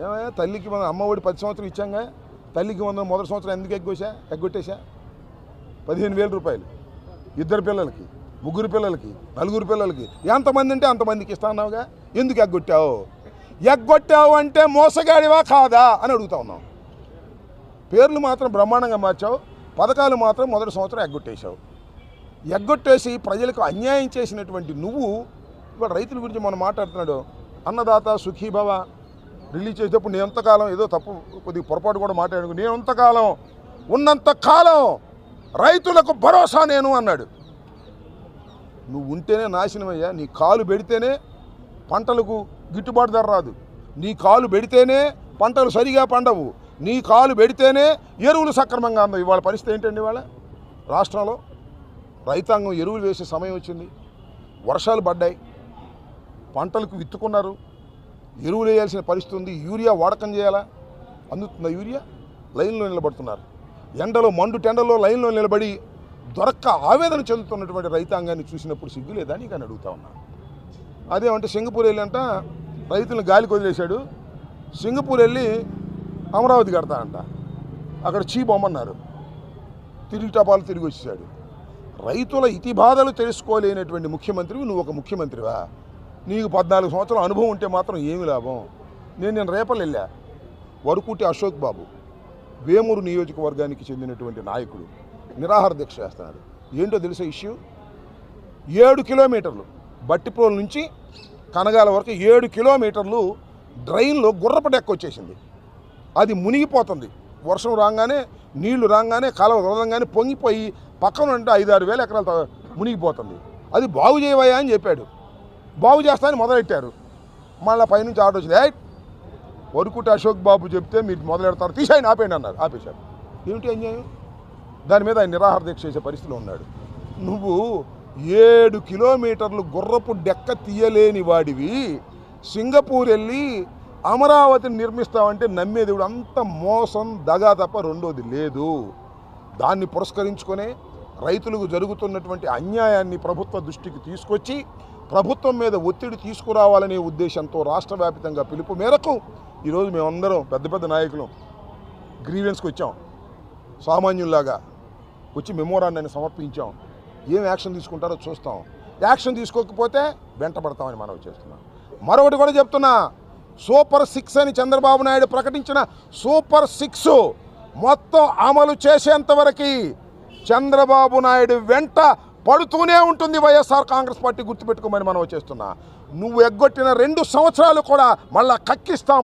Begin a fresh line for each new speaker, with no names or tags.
ఏమయ్యా తల్లికి మనం అమ్మ ఒడి 10 సంవత్సరాలు ఇచ్చాంగా, తల్లికి మనం మొదటి సంవత్సరం ఎందుకు ఎగ్గొట్టేశా 15,000 రూపాయలు ఇద్దరు పిల్లలకి, ముగ్గురు పిల్లలకి, నలుగురు పిల్లలకి, ఎంతమంది అంటే అంతమందికి ఇస్తాన్నావుగా, ఎందుకు ఎగ్గొట్టావు అంటే మోసగాడివా కాదా అని అడుగుతా ఉన్నాం. పేర్లు మాత్రం బ్రహ్మాండంగా మార్చావు, పథకాలు మాత్రం మొదటి సంవత్సరం ఎగ్గొట్టేసి ప్రజలకు అన్యాయం చేసినటువంటి నువ్వు ఇవాళ రైతుల గురించి మనం మాట్లాడుతున్నాడు. అన్నదాత సుఖీభవ రిలీజ్ చేసేటప్పుడు నేను ఎంతకాలం ఏదో తప్పు కొద్దిగా పొరపాటు కూడా మాట్లాడాను, నేను ఎంతకాలం ఉన్నంతకాలం రైతులకు భరోసా నేను అన్నాడు. నువ్వు ఉంటేనే నాశనమయ్యా. నీ కాలు పెడితేనే పంటలకు గిట్టుబాటు ధర రాదు, నీ కాలు పెడితేనే పంటలు సరిగా పండవు, నీ కాలు పెడితేనే ఎరువులు సక్రమంగా అందవు. ఇవాళ పరిస్థితి ఏంటండి? ఇవాళ రాష్ట్రంలో రైతాంగం ఎరువులు వేసే సమయం వచ్చింది, వర్షాలు పడ్డాయి, పంటలకు విత్తుకున్నారు, ఎరువులు వేయాల్సిన పరిస్థితి ఉంది, యూరియా వాడకం చేయాలా, అందుతుందా యూరియా? లైన్లో నిలబడుతున్నారు, ఎండలో మండు టెండలో లైన్లో నిలబడి దొరక్క ఆవేదన చెందుతున్నటువంటి రైతాంగాన్ని చూసినప్పుడు సిగ్గు లేదా నీకు అని అడుగుతా ఉన్నా. అదేమంటే సింగపూర్ వెళ్ళి అంట రైతులను గాలికి వదిలేశాడు, సింగపూర్ వెళ్ళి అమరావతి కడతా అంట, అక్కడ బొమ్మన్నారు, తిరిగి టపాలు తిరిగి వచ్చేసాడు. రైతుల ఇతి బాధలు తెలుసుకోలేనటువంటి ముఖ్యమంత్రివి నువ్వు ఒక ముఖ్యమంత్రివా? నీకు 14 సంవత్సరాల అనుభవం ఉంటే మాత్రం ఏమి లాభం? నేను రేపలు వెళ్ళా, వరకుటి అశోక్ బాబు వేమూరు నియోజకవర్గానికి చెందినటువంటి నాయకుడు నిరాహార దీక్ష చేస్తున్నాడు. ఏంటో తెలిసే ఇష్యూ, 7 కిలోమీటర్లు బట్టిప్రోలు నుంచి కనగాల వరకు 7 కిలోమీటర్లు డ్రైన్లో గుర్రపు డెక్క వచ్చేసింది, అది మునిగిపోతుంది. వర్షం రాగానే నీళ్లు రాగానే కాలువ వదలంగానే పొంగిపోయి పక్కన ఉంటే 5-6 వేల ఎకరాలు మునిగిపోతుంది. అది బాగు చేయవయ్యా అని చెప్పాడు, బాగు చేస్తానని మొదలెట్టారు. మళ్ళీ పైనుంచి ఆర్డర్ వచ్చింది, వరకుటి అశోక్ బాబు చెప్తే మీరు మొదలెడతారు, తీసేయండి ఆపేయండి అన్నారు, ఆపేశారు. ఏమిటి అన్యాయం? దాని మీద ఆయన నిరాహార దీక్ష చేసే పరిస్థితిలో ఉన్నాడు. నువ్వు 7 కిలోమీటర్లు గుర్రపు డెక్క తీయలేని వాడివి సింగపూర్ వెళ్ళి అమరావతిని నిర్మిస్తావంటే నమ్మేదేవుడు. అంత మోసం దగా తప్ప రెండోది లేదు. దాన్ని పురస్కరించుకొనే రైతులకు జరుగుతున్నటువంటి అన్యాయాన్ని ప్రభుత్వ దృష్టికి తీసుకొచ్చి ప్రభుత్వం మీద ఒత్తిడి తీసుకురావాలనే ఉద్దేశంతో రాష్ట్ర వ్యాప్తంగా పిలుపు మేరకు ఈరోజు మేమందరం పెద్ద పెద్ద నాయకులు గ్రీవెన్స్కి వచ్చాం, సామాన్యుల్లాగా వచ్చి మెమోరాండాన్ని సమర్పించాం. ఏం యాక్షన్ తీసుకుంటారో చూస్తాం, యాక్షన్ తీసుకోకపోతే వెంటబడతామని మనం చేస్తున్నాం. మరొకటి కూడా చెప్తున్నా, సూపర్ 6 అని చంద్రబాబు నాయుడు ప్రకటించిన సూపర్ 6 మొత్తం అమలు చేసేంతవరకు చంద్రబాబు నాయుడు వెంట పడుతూనే ఉంటుంది వైఎస్ఆర్ కాంగ్రెస్ పార్టీ, గుర్తుపెట్టుకోమని మనం చేస్తున్నా. నువ్వు ఎగ్గొట్టిన 2 సంవత్సరాలు కూడా మళ్ళా కక్కిస్తాం.